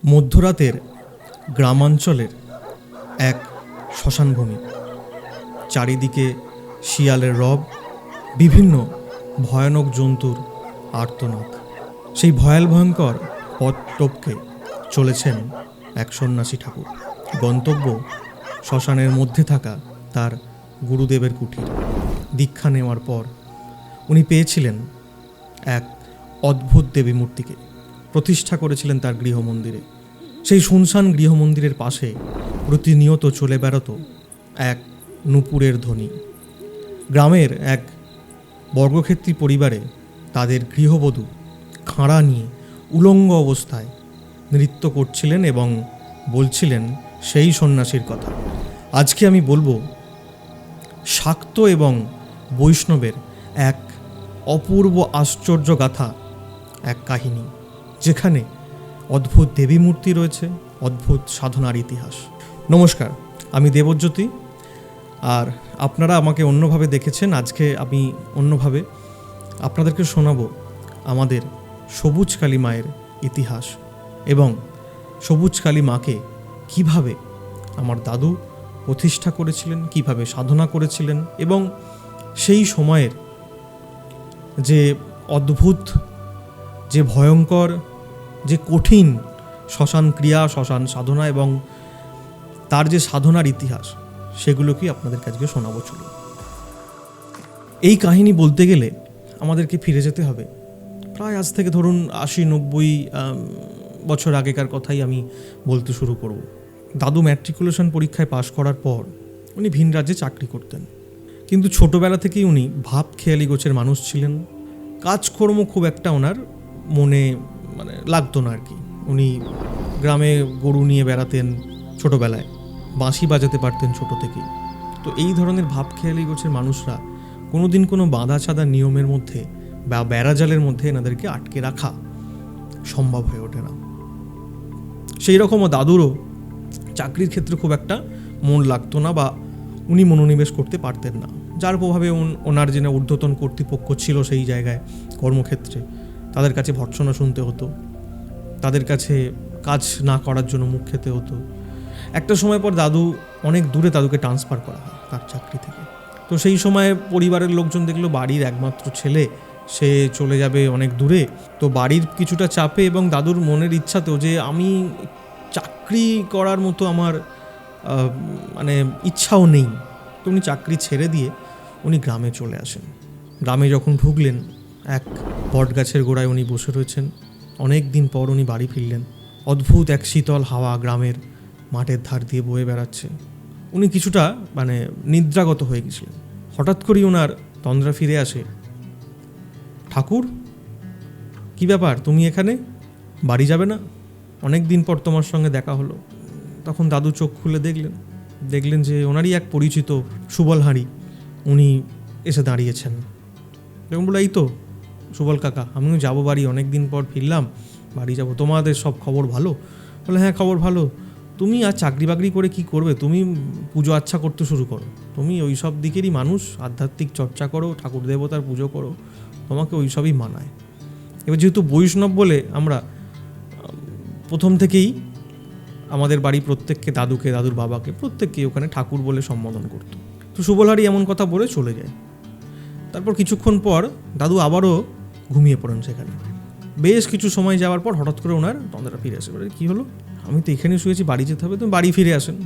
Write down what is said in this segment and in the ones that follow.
মধ্যরাতের গ্রামাঞ্চলের এক শ্মশানভূমি, চারিদিকে শিয়ালের রব, বিভিন্ন ভয়ানক জন্তুর আর্তনাদ। সেই ভয়ঙ্কর পথ টপকে চলেছেন এক সন্ন্যাসী ঠাকুর। গন্তব্য শ্মশানের মধ্যে থাকা তার গুরুদেবের কুঠির। দীক্ষা নেওয়ার পর উনি পেয়েছিলেন এক অদ্ভুত দেবী মূর্তিকে, প্রতিষ্ঠা করেছিলেন তার গৃহমন্দিরে। সেই শুনশান গৃহমন্দিরের পাশে প্রতিনিয়ত চলে বেড়াতো এক নূপুরের ধ্বনি। গ্রামের এক বর্গক্ষেত্রী পরিবারে তাদের গৃহবধূ খাঁড়া নিয়ে উলঙ্গ অবস্থায় নৃত্য করছিলেন এবং বলছিলেন সেই সন্ন্যাসীর কথা। আজকে আমি বলবো শাক্ত এবং বৈষ্ণবের এক অপূর্ব আশ্চর্য গাথা, এক কাহিনী যেখানে অদ্ভুত দেবী মূর্তি রয়েছে, অদ্ভুত সাধনার ইতিহাস। নমস্কার, আমি দেবজ্যোতি, আর আপনারা আমাকে অন্যভাবে দেখেছেন। আজকে আমি অন্যভাবে আপনাদেরকে শোনাবো আমাদের সবুজ কালী মায়ের ইতিহাস এবং সবুজ কালী মাকে কিভাবে আমার দাদু প্রতিষ্ঠা করেছিলেন, কিভাবে সাধনা করেছিলেন এবং সেই সময়ের যে অদ্ভুত, যে ভয়ঙ্কর, যে কঠিন শ্মশান ক্রিয়া, শ্মশান সাধনা এবং তার যে সাধনার ইতিহাস, সেগুলোকেই আপনাদের কাছে শোনাবো। চলুন। এই কাহিনী বলতে গেলে আমাদেরকে ফিরে যেতে হবে প্রায় আজ থেকে ধরুন 80-90 বছর আগেকার কথাই আমি বলতে শুরু করব। দাদু ম্যাট্রিকুলেশন পরীক্ষায় পাশ করার পর উনি ভিন রাজ্যে চাকরি করতেন, কিন্তু ছোটোবেলা থেকেই উনি ভাব খেয়ালি গোছের মানুষ ছিলেন। কাজকর্ম খুব একটা ওনার মনে লাগতো না আর কি। উনি গ্রামে গরু নিয়ে বেড়াতেন, ছোটোবেলায় বাঁশি বাজাতে পারতেন ছোটো থেকেই। তো এই ধরনের ভাব খেয়ালি গোছের মানুষরা কোনোদিন কোনো বাঁধা ছাদা নিয়মের মধ্যে বা বেড়াজালের মধ্যে এনাদেরকে আটকে রাখা সম্ভব হয়ে ওঠে না। সেই রকমও দাদুরও চাকরির ক্ষেত্রে খুব একটা মন লাগতো না বা উনি মনোনিবেশ করতে পারতেন না, যার প্রভাবে ওনার যে ঊর্ধ্বতন কর্তৃপক্ষ ছিল সেই জায়গায় কর্মক্ষেত্রে, তাদের কাছে ভর্ৎসনা শুনতে হতো, তাদের কাছে কাজ না করার জন্য মুখ খেতে হতো। একটা সময় পর অনেক দূরে দাদুকে ট্রান্সফার করা হয় তার চাকরি থেকে। তো সেই সময় পরিবারের লোকজন দেখলো বাড়ির একমাত্র ছেলে, সে চলে যাবে অনেক দূরে। তো বাড়ির কিছুটা চাপে এবং দাদুর মনের ইচ্ছাতেও যে আমি চাকরি করার মতো আমার ইচ্ছাও নেই। তো উনি চাকরি ছেড়ে দিয়ে উনি গ্রামে চলে আসেন। গ্রামে যখন ঢুকলেন, এক বট গাছের গোড়ায় উনি বসে রয়েছেন। অনেক দিন পর উনি বাড়ি ফিরলেন। অদ্ভুত এক শীতল হাওয়া গ্রামের মাঠের ধার দিয়ে বয়ে বেড়াচ্ছে। উনি কিছুটা নিদ্রাগত হয়ে গেছিলেন। হঠাৎ করেই ওনার তন্দ্রা ফিরে আসে। ঠাকুর, কি ব্যাপার, তুমি এখানে? বাড়ি যাবে না? অনেক দিন পর তোমার সঙ্গে দেখা হলো। তখন দাদু চোখ খুলে দেখলেন যে ওনারই এক পরিচিত সুবল হাঁড়ি উনি এসে দাঁড়িয়েছেন। এবং বলে, এই তো সুবল কাকা, আমিও যাবো বাড়ি, অনেক দিন পর ফিরলাম, বাড়ি যাব। তোমাদের সব খবর ভালো? বলে, হ্যাঁ খবর ভালো। তুমি আর চাকরি বাকরি করে কি করবে? তুমি পুজো আচ্ছা করতে শুরু করো। তুমি ওই সব দিকেরই মানুষ, আধ্যাত্মিক চর্চা করো, ঠাকুর দেবতার পুজো করো, তোমাকে ওই সবই মানায়। এবার যেহেতু বৈষ্ণব বলে আমরা প্রথম থেকেই আমাদের বাড়ি প্রত্যেককে, দাদুকে, দাদুর বাবাকে, প্রত্যেককে ওখানে ঠাকুর বলে সম্বোধন করতো। তো সুবলহারি এমন কথা বলে চলে যায়। তারপর কিছুক্ষণ পর দাদু আবারও ঘুমিয়ে পড়েন সেখানে। বেশ কিছু সময় যাওয়ার পর হঠাৎ করে ওনার তন্দ্রা ফিরে আসে। বলে, কী হলো? আমি তো এখানে শুয়েছি, বাড়ি যেতে হবে। তুমি বাড়ি ফিরে আসেন।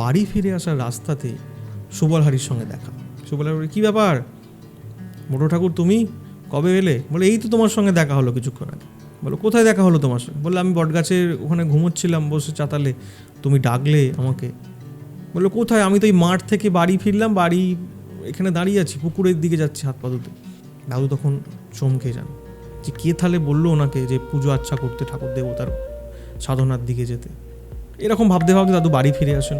বাড়ি ফিরে আসার রাস্তাতে সুবলহারির সঙ্গে দেখা। সুবলহারি বলে, কী ব্যাপার মোটো ঠাকুর, তুমি কবে এলে? বলে, এই তো তোমার সঙ্গে দেখা হলো কিছুক্ষণ আগে। বলো, কোথায় দেখা হলো তোমার সঙ্গে? বললে, আমি বটগাছের ওখানে ঘুমোচ্ছিলাম বসে চাতালে, তুমি ডাকলে আমাকে। বললো, কোথায়? আমি তো এই মাঠ থেকে বাড়ি ফিরলাম, বাড়ি এখানে দাঁড়িয়ে আছি, পুকুরের দিকে যাচ্ছি হাত পা ধুতে। দাদু তখন চমকে যান যে কে তাহলে বললো ওনাকে যে পুজো আচ্ছা করতে, ঠাকুর দেবতার সাধনার দিকে যেতে। এরকম ভাবতে দাদু বাড়ি ফিরে আসেন।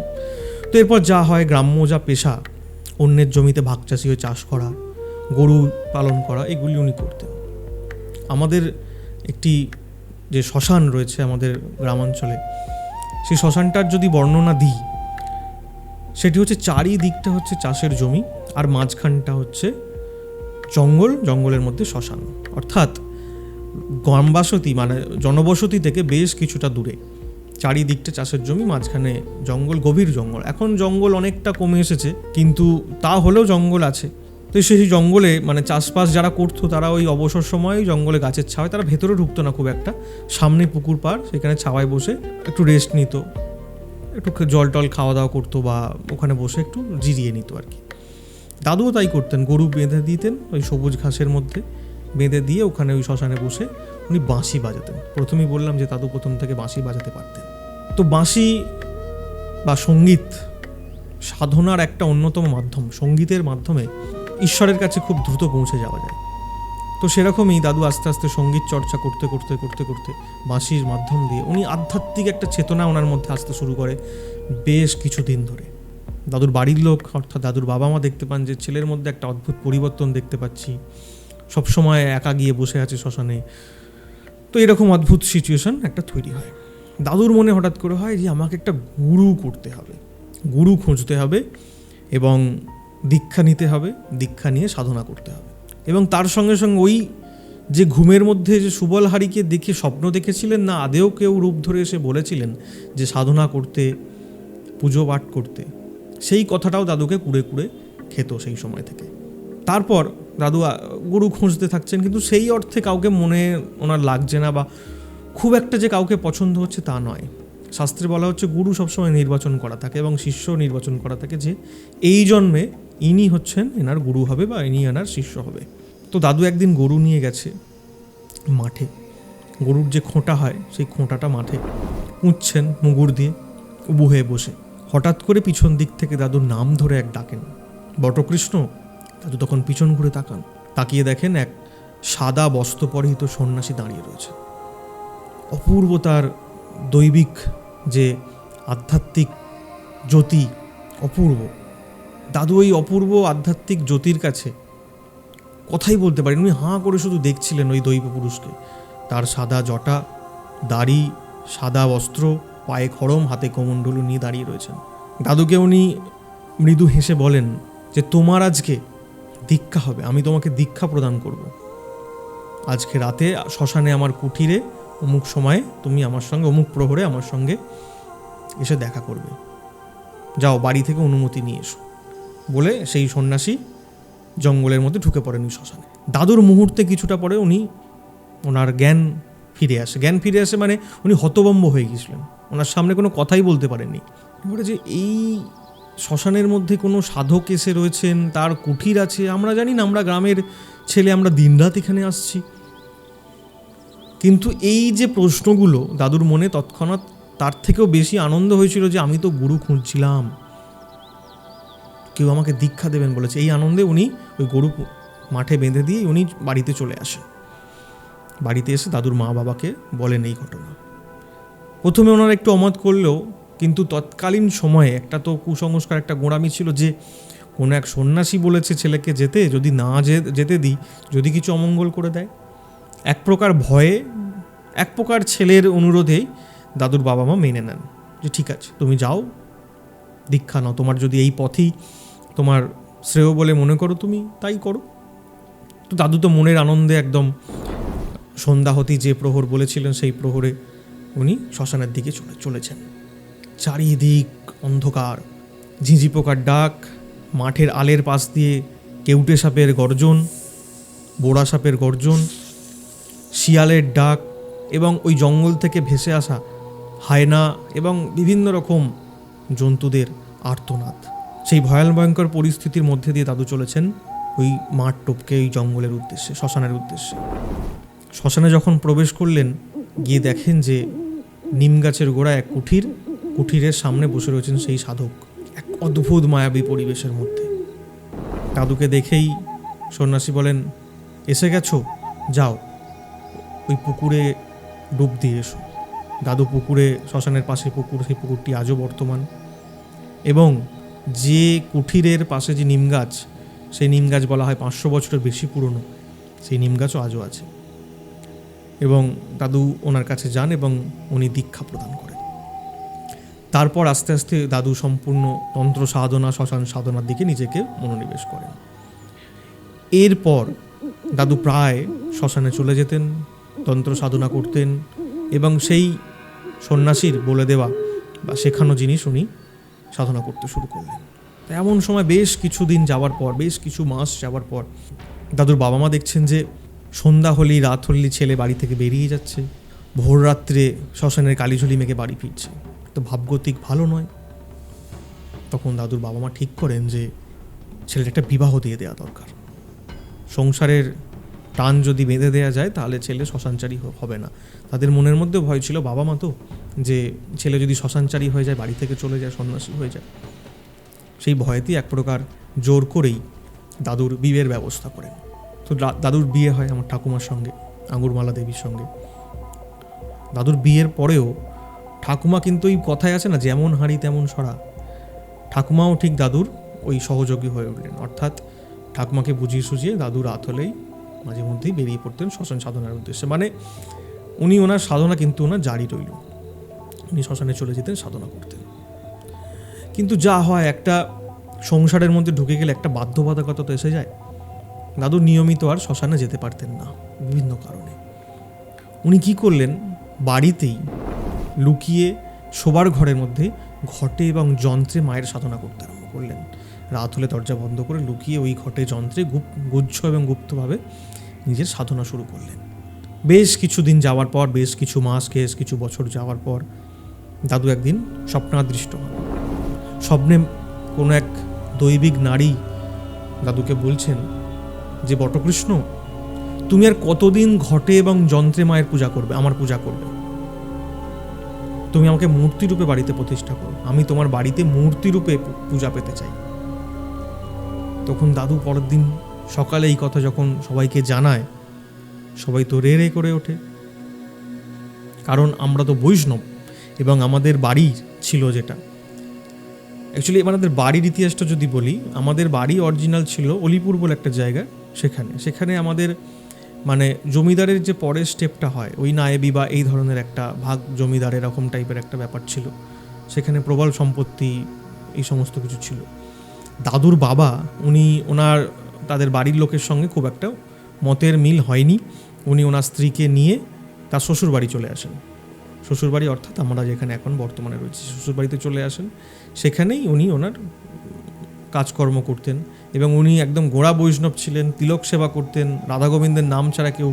তো এরপর যা হয়, গ্রাম্য যা পেশা, অন্যের জমিতে ভাগ চাষি হয়ে চাষ করা, গরু পালন করা, এগুলি উনি করতেন। আমাদের একটি যে শ্মশান রয়েছে আমাদের গ্রামাঞ্চলে, সেই শ্মশানটার যদি বর্ণনা দিই, সেটি হচ্ছে চারিদিকটা হচ্ছে চাষের জমি আর মাঝখানটা হচ্ছে জঙ্গল, জঙ্গলের মধ্যে শ্মশান। অর্থাৎ গ্রামবাসতি জনবসতি থেকে বেশ কিছুটা দূরে চারিদিকটা চাষের জমি, মাঝখানে জঙ্গল, গভীর জঙ্গল। এখন জঙ্গল অনেকটা কমে এসেছে, কিন্তু তা হলেও জঙ্গল আছে। তো সেই জঙ্গলে মানে চাষবাস যারা করতো তারা ওই অবসর সময় জঙ্গলে গাছের ছাওয়ায়, তারা ভেতরে ঢুকতো না খুব একটা, সামনে পুকুর পাড়, সেখানে ছাওয়ায় বসে একটু রেস্ট নিত, একটু জল টল খাওয়া দাওয়া করতো, বা ওখানে বসে একটু জিরিয়ে নিত আর কি। দাদুও তাই করতেন, গরু বেঁধে দিতেন ওই সবুজ ঘাসের মধ্যে, বেঁধে দিয়ে ওখানে ওই শ্মশানে বসে উনি বাঁশি বাজাতেন। প্রথমেই বললাম যে দাদু প্রথম থেকে বাঁশি বাজাতে পারতেন। তো বাঁশি বা সঙ্গীত সাধনার একটা অন্যতম মাধ্যম। সঙ্গীতের মাধ্যমে ঈশ্বরের কাছে খুব দ্রুত পৌঁছে যাওয়া যায়। তো সেরকমই দাদু আস্তে আস্তে সঙ্গীত চর্চা করতে করতে করতে করতে বাঁশির মাধ্যম দিয়ে উনি আধ্যাত্মিক একটা চেতনা ওনার মধ্যে আসতে শুরু করে বেশ কিছুদিন ধরে। দাদুর বাড়ির লোক অর্থাৎ দাদুর বাবা মা দেখতে পান যে ছেলের মধ্যে একটা অদ্ভুত পরিবর্তন দেখতে পাচ্ছি, সবসময় একা গিয়ে বসে আছে শ্মশানে। তো এরকম অদ্ভুত সিচুয়েশন একটা তৈরি হয়। দাদুর মনে হঠাৎ করে হয় যে আমাকে একটা গুরু করতে হবে, গুরু খুঁজতে হবে এবং দীক্ষা নিতে হবে, দীক্ষা নিয়ে সাধনা করতে হবে। এবং তার সঙ্গে সঙ্গে ওই যে ঘুমের মধ্যে যে সুবলহারীকে দেখে স্বপ্ন দেখেছিলেন না, আদেও কেউ রূপ ধরে এসে বলেছিলেন যে সাধনা করতে, পুজো পাঠ করতে, সেই কথাটাও দাদুকে কুড়ে কুড়ে খেত সেই সময় থেকে। তারপর দাদু গুরু খুঁজতে থাকছেন, কিন্তু সেই অর্থে কাউকে মনে ওনার লাগছে না, বা খুব একটা যে কাউকে পছন্দ হচ্ছে তা নয়। শাস্ত্রে বলা হচ্ছে গুরু সবসময় নির্বাচন করা থাকে এবং শিষ্য নির্বাচন করা থাকে, যে এই জন্মে ইনি হচ্ছেন এনার গুরু হবে বা ইনি এনার শিষ্য হবে। তো দাদু একদিন গরু নিয়ে গেছে মাঠে, গরুর যে খোঁটা হয় সেই খোঁটাটা মাঠে পুঁতছেন মুগুর দিয়ে উবু হয়ে বসে। হঠাৎ করে পিছন দিক থেকে দাদুর নাম ধরে এক ডাকেন, বটকৃষ্ণ। দাদু তখন পিছন ঘুরে তাকান, তাকিয়ে দেখেন এক সাদা বস্ত্র পরিহিত সন্ন্যাসী দাঁড়িয়ে রয়েছে। অপূর্ব তার দৈবিক যে আধ্যাত্মিক জ্যোতি, অপূর্ব। দাদু ওই অপূর্ব আধ্যাত্মিক জ্যোতির কাছে কথাই বলতে পারেন, উনি হাঁ করে শুধু দেখছিলেন ওই দৈব পুরুষকে। তার সাদা জটা, দাড়ি, সাদা বস্ত্র, পায়ে খড়ম, হাতে কমণ্ডলু নিয়ে দাঁড়িয়ে রয়েছেন। দাদুকে উনি মৃদু হেসে বলেন যে তোমার আজকে দীক্ষা হবে, আমি তোমাকে দীক্ষা প্রদান করব। আজকে রাতে শ্মশানে আমার কুঠিরে অমুক সময়ে তুমি আমার সঙ্গে, অমুক প্রহরে আমার সঙ্গে এসে দেখা করবে। যাও, বাড়ি থেকে অনুমতি নিয়ে এসো। বলে সেই সন্ন্যাসী জঙ্গলের মধ্যে ঢুকে পড়েন শ্মশানে। দাদুর মুহূর্তে কিছুটা পরে ওনার জ্ঞান ফিরে আসে। জ্ঞান ফিরে আসে মানে উনি হতভম্ব হয়ে গিয়েছিলেন, ওনার সামনে কোনো কথাই বলতে পারেননি। বলে যে এই শ্মশানের মধ্যে কোনো সাধক এসে রয়েছেন, তার কুঠির আছে, আমরা জানি না, আমরা গ্রামের ছেলে, আমরা দিনরাত এখানে আসছি। কিন্তু এই যে প্রশ্নগুলো দাদুর মনে তৎক্ষণাৎ তার থেকেও বেশি আনন্দ হয়েছিল যে আমি তো গুরু খুঁজছিলাম, কেউ আমাকে দীক্ষা দেবেন বলেছে। এই আনন্দে উনি ওই গরু মাঠে বেঁধে দিয়ে উনি বাড়িতে চলে আসেন। বাড়িতে এসে দাদুর মা বাবাকে বলেন এই ঘটনা। প্রথমে ওনারা একটু অমত করলেও, কিন্তু তৎকালীন সময়ে একটা তো কুসংস্কার, একটা গোঁড়ামি ছিল যে কোনো এক সন্ন্যাসী বলেছে ছেলেকে যেতে, যদি না যেতে দিই, যদি কিছু অমঙ্গল করে দেয়। এক প্রকার ভয়ে, এক প্রকার ছেলের অনুরোধেই দাদুর বাবা মা মেনে নেন যে ঠিক আছে তুমি যাও, দীক্ষা নাও, তোমার যদি এই পথই তোমার শ্রেয় বলে মনে করো তুমি তাই করো। তো দাদু তো মনের আনন্দে একদম সন্ধ্যা হতেই যে প্রহর বলেছিলেন সেই প্রহরে উনি শ্মশানের দিকে চলেছেন। চারিদিক অন্ধকার, ঝিঁঝি পোকার ডাক, মাঠের আলের পাশ দিয়ে কেউটে সাপের গর্জন, বোড়া সাপের গর্জন, শিয়ালের ডাক এবং ওই জঙ্গল থেকে ভেসে আসা হায়না এবং বিভিন্ন রকম জন্তুদের আর্তনাদ। সেই ভয়ঙ্কর পরিস্থিতির মধ্যে দিয়ে দাদু চলেছেন ওই মাঠ টপকে ওই জঙ্গলের উদ্দেশ্যে, শ্মশানের উদ্দেশ্যে। শ্মশানে যখন প্রবেশ করলেন, গিয়ে দেখেন যে নিম গাছের গোড়ায় এক কুঠিরের সামনে বসে রয়েছেন সেই সাধক, এক অদ্ভুত মায়াবী পরিবেশের মধ্যে। দাদুকে দেখেই সন্ন্যাসী বলেন, এসে গেছো, যাও ওই পুকুরে ডুব দিয়ে এসো। দাদু পুকুরে, শ্মশানের পাশে পুকুর, সেই পুকুরটি আজও বর্তমান। এবং যে কুঠিরের পাশে যে নিম গাছ, সেই নিম গাছ বলা হয় 500 বছরের বেশি পুরনো, সেই নিম গাছও আজও আছে। এবং দাদু ওনার কাছে যান এবং উনি দীক্ষা প্রদান করেন। তারপর আস্তে আস্তে দাদু সম্পূর্ণ তন্ত্র সাধনা, শ্মশান সাধনার দিকে নিজেকে মনোনিবেশ করেন। এরপর দাদু প্রায় শ্মশানে চলে যেতেন, তন্ত্র সাধনা করতেন এবং সেই সন্ন্যাসীর বলে দেওয়া বা শেখানো জিনিস উনি সাধনা করতে শুরু করলেন। এমন সময় বেশ কিছুদিন যাওয়ার পর, বেশ কিছু মাস যাওয়ার পর দাদুর বাবা মা দেখছেন যে সন্ধ্যা হলেই, রাত হলেই ছেলে বাড়ি থেকে বেরিয়ে যাচ্ছে, ভোর রাত্রে শ্মশানের কালিঝুলি মেঘে বাড়ি ফিরছে। তো ভাবগতিক ভালো নয়। তখন দাদুর বাবা মা ঠিক করেন যে ছেলের একটা বিবাহ দিয়ে দেওয়া দরকার। সংসারের টান যদি বেঁধে দেওয়া যায় তাহলে ছেলে শ্মশানচারী হবে না। তাদের মনের মধ্যে ভয় ছিল, বাবা মা তো, যে ছেলে যদি শ্মশানচারী হয়ে যায়, বাড়ি থেকে চলে যায়, সন্ন্যাসী হয়ে যায়। সেই ভয়েতেই এক প্রকার জোর করেই দাদুর বিয়ের ব্যবস্থা করেন। তো দাদুর বিয়ে হয় আমার ঠাকুমার সঙ্গে, আঙুরমালা দেবীর সঙ্গে। দাদুর বিয়ের পরেও ঠাকুমা কিন্তু ওই কথায় আছে না, যেমন হাঁড়ি তেমন সরা, ঠাকুমাও ঠিক দাদুর ওই সহযোগী হয়ে উঠলেন। অর্থাৎ ঠাকুমাকে বুঝিয়ে সুঝিয়ে দাদু রাত হলেই মাঝে মধ্যেই বেরিয়ে পড়তেন শ্মশান সাধনার উদ্দেশ্যে। মানে উনি ওনার সাধনা কিন্তু ওনার জারি রইল, উনি শ্মশানে চলে যেতেন, সাধনা করতেন। কিন্তু যা হয়, একটা সংসারের মধ্যে ঢুকে গেলে একটা বাধ্যবাধকতা তো এসে যায়। দাদু নিয়মিত আর শ্মশানে যেতে পারতেন না বিভিন্ন কারণে। উনি কি করলেন, বাড়িতেই লুকিয়ে শোবার ঘরের মধ্যে ঘটে এবং যন্ত্রে মায়ের সাধনা করতে আরম্ভ করলেন। রাত হলে দরজা বন্ধ করে লুকিয়ে ওই ঘটে যন্ত্রে গুচ্ছ এবং গুপ্তভাবে নিজের সাধনা শুরু করলেন। বেশ কিছুদিন যাওয়ার পর, বেশ কিছু মাস, বেশ কিছু বছর যাওয়ার পর দাদু একদিন স্বপ্নাদৃষ্ট হন। স্বপ্নে কোনো এক দৈবিক নারী দাদুকে বলছেন যে, বটকৃষ্ণ, তুমি আর কতদিন ঘটে এবং যন্ত্রে মায়ের পূজা করবে, আমার পূজা করবে? তুমি আমাকে মূর্তিরূপে বাড়িতে প্রতিষ্ঠা করো, আমি তোমার বাড়িতে মূর্তিরূপে পূজা পেতে চাই। তখন দাদু পরের দিন সকালে এই কথা যখন সবাইকে জানায়, সবাই তো রে রে করে ওঠে। কারণ আমরা তো বৈষ্ণব এবং আমাদের বাড়ি ছিল, যেটা অ্যাকচুয়ালি আমাদের বাড়ির ইতিহাসটা যদি বলি, আমাদের বাড়ি অরিজিনাল ছিল অলিপুর বলে একটা জায়গা। সেখানে আমাদের মানে জমিদারের যে পরের স্টেপটা হয়, ওই নায়েবি বা এই ধরনের একটা ভাগ জমিদার এরকম টাইপের একটা ব্যাপার ছিল। সেখানে প্রবল সম্পত্তি, এই সমস্ত কিছু ছিল। দাদুর বাবা, উনি তাদের বাড়ির লোকের সঙ্গে খুব একটা মতের মিল হয়নি। উনি ওনার স্ত্রীকে নিয়ে তার শ্বশুরবাড়ি চলে আসেন। শ্বশুরবাড়ি অর্থাৎ আমরা যেখানে এখন বর্তমানে রয়েছি, শ্বশুরবাড়িতে চলে আসেন। সেখানেই উনি ওনার কাজকর্ম করতেন এবং উনি একদম গোড়া বৈষ্ণব ছিলেন। তিলক সেবা করতেন, রাধা গোবিন্দের নাম ছাড়া কেউ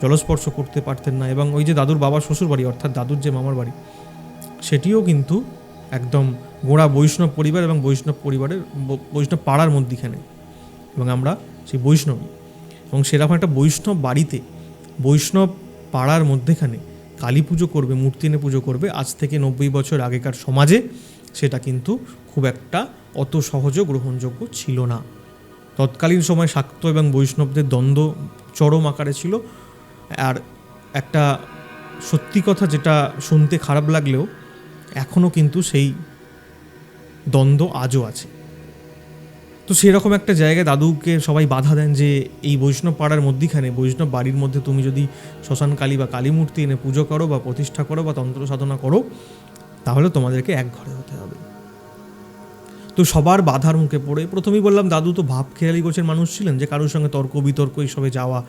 জলস্পর্শ করতে পারতেন না। এবং ওই যে দাদুর বাবার শ্বশুরবাড়ি অর্থাৎ দাদুর যে মামার বাড়ি, সেটিও কিন্তু একদম গোড়া বৈষ্ণব পরিবার এবং বৈষ্ণব পাড়ার মধ্যিখানে, এবং আমরা সেই বৈষ্ণবী। এবং সেরকম একটা বৈষ্ণব বাড়িতে, বৈষ্ণব পাড়ার মধ্যেখানে কালী পুজো করবে, মূর্তি এনে পুজো করবে, আজ থেকে 90 বছর আগেকার সমাজে সেটা কিন্তু খুব একটা অত সহজে গ্রহণযোগ্য ছিল না। তৎকালীন সময় শাক্ত এবং বৈষ্ণবদের দ্বন্দ্ব চরম আকারে ছিল। আর একটা সত্যি কথা, যেটা শুনতে খারাপ লাগলেও এখনও কিন্তু সেই দ্বন্দ্ব আজও আছে। তো সেরকম একটা জায়গায় দাদুকে সবাই বাধা দেন যে এই বৈষ্ণব পাড়ার মধ্যিখানে, বৈষ্ণব বাড়ির মধ্যে তুমি যদি শ্মশান কালী বা কালী মূর্তি এনে পুজো করো বা প্রতিষ্ঠা করো বা তন্ত্র সাধনা করো, তাহলে তোমাদেরকে এক ঘরে হতে হবে। তো সবার বাধার মুখে পড়ে, প্রথমেই বললাম দাদু তো ভাব খেয়ালি গোছের মানুষ ছিলেন, যে কারোর সঙ্গে তর্ক বিতর্ক এইসবে যাওয়া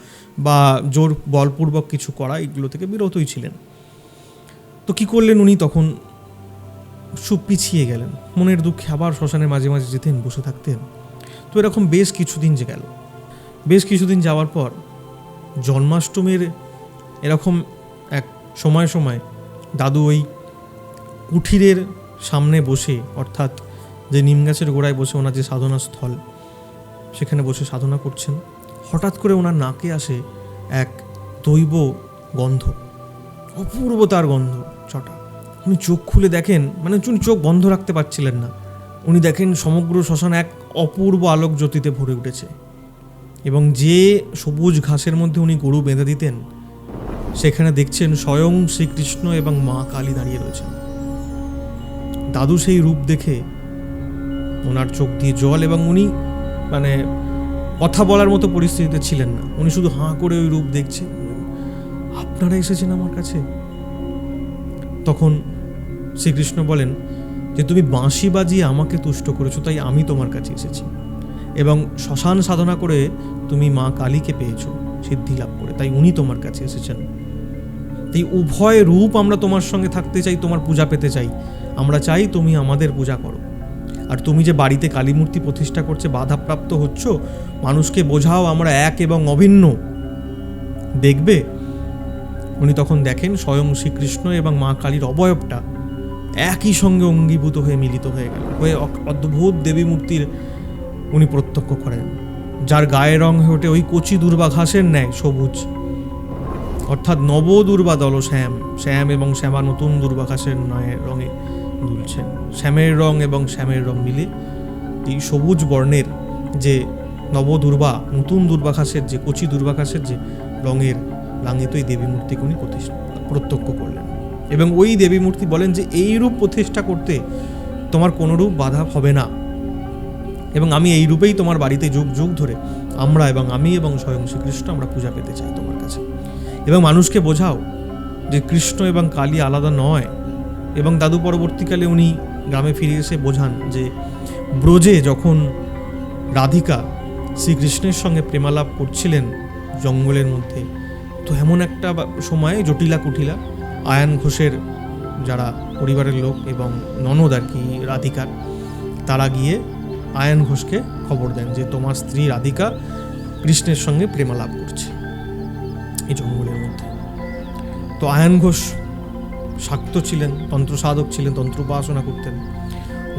বা জোর বলপূর্বক কিছু করা, এগুলো থেকে বিরতই ছিলেন। তো কি করলেন উনি, তখন খুব পিছিয়ে গেলেন। মনের দুঃখে আবার শ্মশানের মাঝে মাঝে যেতেন, বসে থাকতেন। তো এরকম বেশ কিছুদিন যে গেল। বেশ কিছুদিন যাওয়ার পর জন্মাষ্টমীর এরকম এক সময় দাদু ওই কুঠিরের সামনে বসে, অর্থাৎ যে নিম গাছের গোড়ায় বসে ওনার যে সাধনা স্থল, সেখানে বসে সাধনা করছেন। হঠাৎ করে ওনার নাকে আসে এক দৈব গন্ধ, অপূর্ব তার গন্ধ ছটা। উনি চোখ খুলে দেখেন, মানে উনি চোখ বন্ধ রাখতে পারছিলেন না। উনি দেখেন সমগ্র শ্মশান এক অপূর্ব আলোক জ্যোতিতে ভরে উঠেছে, এবং যে সবুজ ঘাসের মধ্যে উনি গরু বেঁধে দিতেন, সেখানে দেখছেন স্বয়ং শ্রীকৃষ্ণ এবং মা কালী দাঁড়িয়ে রয়েছেন। দাদু সেই রূপ দেখে ওনার চোখ দিয়ে জল, এবং উনি মানে কথা বলার মতো পরিস্থিতিতে ছিলেন না। উনি শুধু হাঁ করে ওই রূপ দেখছেন। আপনারা এসেছেন আমার কাছে? তখন শ্রীকৃষ্ণ বলেন যে তুমি বাঁশি বাজিয়ে আমাকে তুষ্ট করেছো, তাই আমি তোমার কাছে এসেছি, এবং শ্মশান সাধনা করে তুমি মা কালীকে পেয়েছো সিদ্ধি লাভ করে, তাই উনি তোমার কাছে এসেছেন। এই উভয় রূপ আমরা তোমার সঙ্গে থাকতে চাই, তোমার পূজা পেতে চাই। আমরা চাই তুমি আমাদের পূজা করো। আর তুমি যে বাড়িতে কালী মূর্তি প্রতিষ্ঠা করছে বাধাপ্রাপ্ত হচ্ছ, মানুষকে বোঝাও আমরা এক এবং অভিন্ন। দেখবে উনি তখন দেখেন স্বয়ং শ্রীকৃষ্ণ এবং মা কালীর অবয়বটা একই সঙ্গে অঙ্গীভূত হয়ে মিলিত হয়ে গেল, হয়ে অদ্ভুত দেবী মূর্তির উনি প্রত্যক্ষ করেন, যার গায়ের রং হয়ে ওঠে ওই কচি দুর্বা ঘাসের ন্যায় সবুজ, অর্থাৎ নব দুর্বা দল শ্যাম। শ্যাম এবং শ্যামা নতুন দুর্বা ঘাসের নয় রঙে দুলছেন। শ্যামের রং এবং শ্যামের রং মিলে এই সবুজ বর্ণের যে নব দুর্বা, নতুন দুর্বা ঘাসের যে কচি দুর্বা ঘাসের যে রঙের লাঙ্গিত এই দেবী মূর্তিকে উনি প্রত্যক্ষ করলেন। এবং ওই দেবী মূর্তি বলেন যে এই রূপ প্রতিষ্ঠা করতে তোমার কোনো রূপ বাধা হবে না, এবং আমি এই রূপেই তোমার বাড়িতে যুগ যুগ ধরে আমরা এবং আমি এবং স্বয়ং শ্রীকৃষ্ণ আমরা পূজা পেতে চাই তোমার কাছে। এবং মানুষকে বোঝাও যে কৃষ্ণ এবং কালী আলাদা নয়। এবং দাদু পরবর্তীকালে উনি গ্রামে ফিরে এসে বোঝান যে ব্রজে যখন রাধিকা শ্রীকৃষ্ণের সঙ্গে প্রেমালাপ করছিলেন জঙ্গলের মধ্যে, তো এমন একটা সময়ে জটিলা কুটিলা আয়ান ঘোষের যারা পরিবারের লোক এবং ননদ আর কি রাধিকার, তারা গিয়ে আয়ান ঘোষকে খবর দেন যে তোমার স্ত্রী রাধিকা কৃষ্ণের সঙ্গে প্রেমালাপ করছে এই জঙ্গলের মধ্যে। তো আয়ান ঘোষ শাক্ত ছিলেন, তন্ত্র সাধক ছিলেন, তন্ত্র উপাসনা করতেন।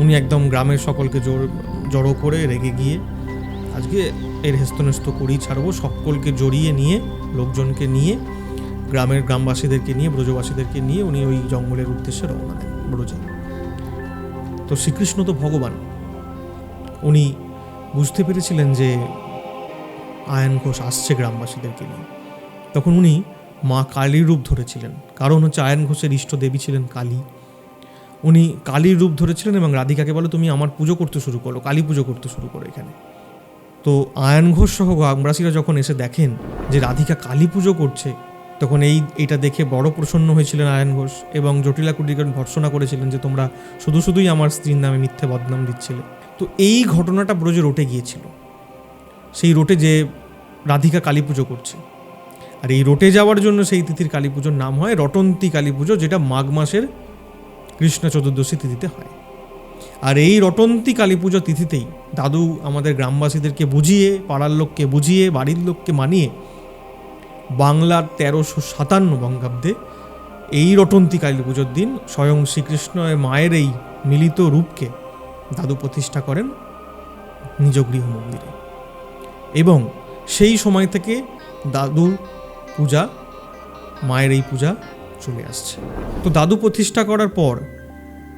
উনি একদম গ্রামের সকলকে জড়ো করে রেগে গিয়ে আজকে এর হেস্তনেস্ত করেই ছাড়বো, সকলকে জড়িয়ে নিয়ে, লোকজনকে নিয়ে, গ্রামবাসীদেরকে নিয়ে, ব্রজবাসীদেরকে নিয়ে উনি ওই জঙ্গলের উদ্দেশ্যে রওনা দেন ব্রজে। তো শ্রীকৃষ্ণ তো ভগবান, উনি বুঝতে পেরেছিলেন যে আয়ান ঘোষ আসছে গ্রামবাসীদেরকে নিয়ে। তখন উনি মা কালীর রূপ ধরেছিলেন, কারণ হচ্ছে আয়ান ঘোষের ইষ্ট দেবী ছিলেন কালী। উনি কালীর রূপ ধরেছিলেন এবং রাধিকাকে বলে তুমি আমার পুজো করতে শুরু করো, কালী পুজো করতে শুরু করো এখানে। তো আয়ান ঘোষ সহ গ্রামবাসীরা যখন এসে দেখেন যে রাধিকা কালী পুজো করছে, তখন এইটা দেখে বড় প্রসন্ন হয়েছিলেন আয়ান ঘোষ এবং জটিলা কুটিকে ভর্ৎসনা করেছিলেন যে তোমরা শুধুই আমার স্ত্রীর নামে মিথ্যে বদনাম দিচ্ছিলে। তো এই ঘটনাটা ব্রজে রটে গিয়েছিল, সেই রটে যে রাধিকা কালী পুজো করছে। আর এই রটে যাওয়ার জন্য সেই তিথির কালী পুজোর নাম হয় রটন্তী কালী পুজো, যেটা মাঘ মাসের কৃষ্ণ চতুর্দশী তিথিতে হয়। আর এই রটন্তী কালী পুজো তিথিতেই দাদু আমাদের গ্রামবাসীদেরকে বুঝিয়ে, পাড়ার লোককে বুঝিয়ে, বাড়ির লোককে মানিয়ে বাংলার 1357 বঙ্গাব্দে এই রটন্তী কালী পুজোর দিন স্বয়ং শ্রীকৃষ্ণ মায়ের এই মিলিত রূপকে দাদু প্রতিষ্ঠা করেন নিজ গৃহ মন্দিরে। এবং সেই সময় থেকে দাদু পূজা, মায়ের এই পূজা চলে আসছে। তো দাদু প্রতিষ্ঠা করার পর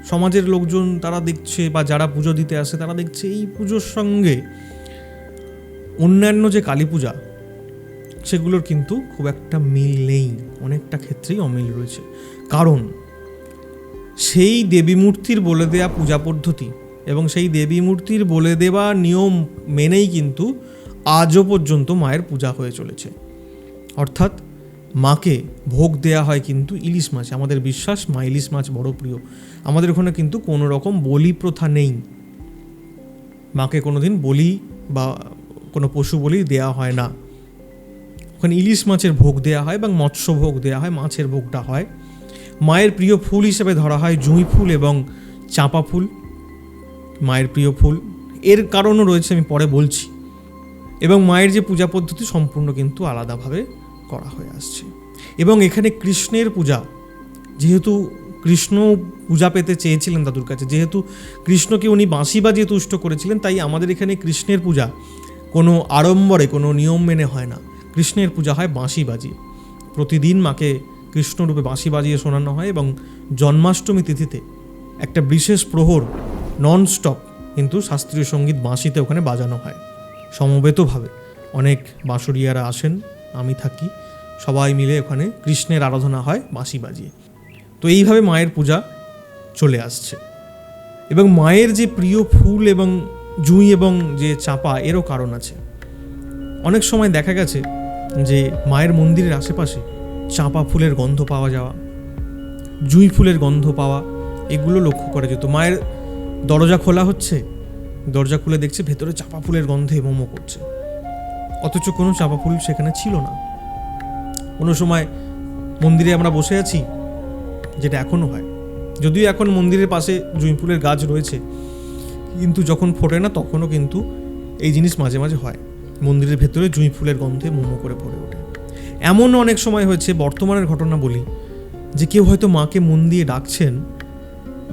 সমাজের লোকজন তারা দেখছে, বা যারা পুজো দিতে আসে তারা দেখছে এই পুজোর সঙ্গে অন্যান্য যে কালী পূজা সেগুলোর কিন্তু খুব একটা মিল নেই, অনেকটা ক্ষেত্রেই অমিল রয়েছে। কারণ সেই দেবী মূর্তির বলে দেয়া পূজা পদ্ধতি এবং সেই দেবী মূর্তির বলে দেওয়া নিয়ম মেনেই কিন্তু আজও পর্যন্ত মায়ের পূজা হয়ে চলেছে। অর্থাৎ মাকে ভোগ দেয়া হয় কিন্তু ইলিশ মাছ। আমাদের বিশ্বাস মা ইলিশ মাছ বড় প্রিয়। আমাদের ওখানে কিন্তু কোনো রকম বলি প্রথা নেই, মাকে কোনোদিন বলি বা কোনো পশু বলি দেয়া হয় না। ওখানে ইলিশ মাছের ভোগ দেয়া হয় এবং মৎস্য ভোগ দেয়া হয়, মাছের ভোগটা হয়। মায়ের প্রিয় ফুল হিসেবে ধরা হয় জুঁই ফুল এবং চাঁপা ফুল, মায়ের প্রিয় ফুল। এর কারণও রয়েছে, আমি পরে বলছি। এবং মায়ের যে পূজা পদ্ধতি সম্পূর্ণ কিন্তু আলাদাভাবে করা হয়ে আসছে। এবং এখানে কৃষ্ণের পূজা, যেহেতু কৃষ্ণ পূজা পেতে চেয়েছিলেন দাদুর কাছে, যেহেতু কৃষ্ণকে উনি বাঁশি বাজিয়ে তুষ্ট করেছিলেন, তাই আমাদের এখানে কৃষ্ণের পূজা কোনো আড়ম্বরে, কোনো নিয়ম মেনে হয় না। কৃষ্ণের পূজা হয় বাঁশি বাজিয়ে। প্রতিদিন মাকে কৃষ্ণরূপে বাঁশি বাজিয়ে শোনানো হয় এবং জন্মাষ্টমী তিথিতে একটা বিশেষ প্রহর নন স্টপ কিন্তু শাস্ত্রীয় সঙ্গীত বাঁশিতে ওখানে বাজানো হয়। সমবেতভাবে অনেক বাঁশুড়িয়ারা আসেন, আমি থাকি, সবাই মিলে ওখানে কৃষ্ণের আরাধনা হয় বাঁশি বাজিয়ে। তো এইভাবে মায়ের পূজা চলে আসছে। এবং মায়ের যে প্রিয় ফুল এবং জুঁই এবং যে চাঁপা, এরও কারণ আছে। অনেক সময় দেখা গেছে যে মায়ের মন্দিরের আশেপাশে চাঁপা ফুলের গন্ধ পাওয়া যাওয়া, জুঁই ফুলের গন্ধ পাওয়া, এগুলো লক্ষ্য করা যেত। মায়ের দরজা খোলা হচ্ছে, দরজা খুলে দেখছে ভেতরে চাঁপা ফুলের গন্ধে মোমো করছে, অথচ কোনো চাঁপা ফুল সেখানে ছিল না। কোনো সময় মন্দিরে আমরা বসে আছি, যেটা এখনও হয়। যদিও এখন মন্দিরের পাশে জুঁই ফুলের গাছ রয়েছে, কিন্তু যখন ফোটে না তখনও কিন্তু এই জিনিস মাঝে মাঝে হয়। মন্দিরের ভেতরে জুঁই ফুলের গন্ধে মোমো করে ভরে ওঠে। এমনও অনেক সময় হয়েছে, বর্তমানের ঘটনা বলি, যে কেউ হয়তো মাকে মন দিয়ে ডাকছেন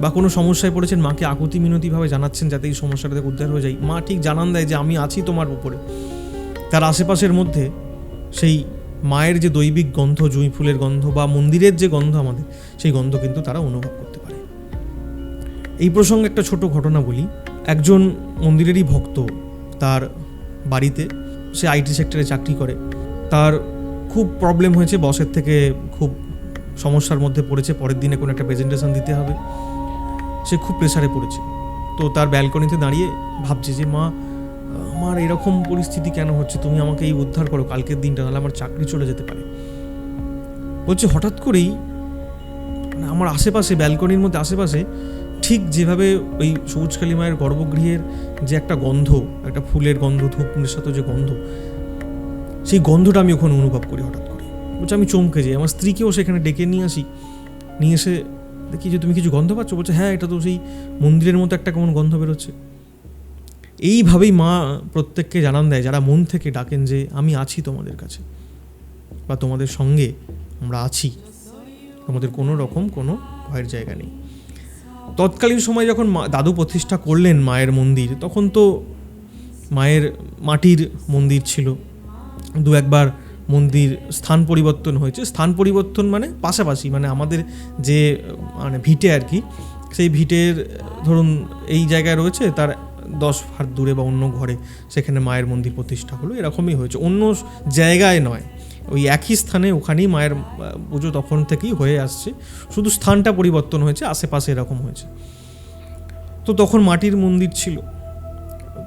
বা কোনো সমস্যায় পড়েছেন, মাকে আকুতি মিনতিভাবে জানাচ্ছেন যাতে এই সমস্যাটা থেকে উদ্ধার হয়ে যায়। মা ঠিক জানান দেয় যে আমি আছি তোমার উপরে। তার আশেপাশের মধ্যে সেই মায়ের যে দৈবিক গন্ধ, জুঁই ফুলের গন্ধ বা মন্দিরের যে গন্ধ আমাদের, সেই গন্ধ কিন্তু তারা অনুভব করতে পারে। এই প্রসঙ্গে একটা ছোট ঘটনা বলি। একজন মন্দিরেরই ভক্ত, তার বাড়িতে, সে আইটি সেক্টরে চাকরি করে, তার খুব প্রবলেম হয়েছে, বসের থেকে খুব সমস্যার মধ্যে পড়েছে, পরের দিনে কোনো একটা প্রেজেন্টেশন দিতে হবে, সে খুব প্রেসারে পড়েছে। তো তার ব্যালকনিতে দাঁড়িয়ে ভাবছে যে মা, আমার এরকম পরিস্থিতি কেন হচ্ছে, তুমি আমাকে এই উদ্ধার করো কালকের দিনটা, নাহলে আমার চাকরি চলে যেতে পারে। বলছে হঠাৎ করেই আমার আশেপাশে, ব্যালকনির মধ্যে আশেপাশে ঠিক যেভাবে ওই সবুজকালী মায়ের গর্ভগৃহের যে একটা গন্ধ, একটা ফুলের গন্ধ, ধূপের সাথে যে গন্ধ, সেই গন্ধটা আমি ওখানে অনুভব করি হঠাৎ করে। বলছে আমি চমকে যাই, আমার স্ত্রীকেও সেখানে ডেকে নিয়ে আসি, নিয়ে এসে দেখি যে তুমি কিছু গন্ধ পাচ্ছ? বলছে হ্যাঁ, এটা তো সেই মন্দিরের মতো একটা কেমন গন্ধ বেরোচ্ছে। এইভাবেই মা প্রত্যেককে জানান দেয় যারা মন থেকে ডাকেন যে আমি আছি তোমাদের কাছে, বা তোমাদের সঙ্গে আমরা আছি, আমাদের কোনো রকম কোনো ভয়ের জায়গা নেই। তৎকালীন সময় যখন দাদু প্রতিষ্ঠা করলেন মায়ের মন্দির, তখন তো মায়ের মাটির মন্দির ছিল, দু একবার মন্দির স্থান পরিবর্তন হয়েছে। স্থান পরিবর্তন মানে পাশাপাশি, মানে আমাদের যে মানে ভিটে আর কি, সেই ভিটের ধরুন এই জায়গায় রয়েছে, তার 10 হাত দূরে বা অন্য ঘরে সেখানে মায়ের মন্দির প্রতিষ্ঠা হলো, এরকমই হয়েছে, অন্য জায়গায় নয়, ওই একই স্থানে ওখানেই মায়ের পুজো তখন থেকেই হয়ে আসছে, শুধু স্থানটা পরিবর্তন হয়েছে, আশেপাশে এরকম হয়েছে। তো তখন মাটির মন্দির ছিল।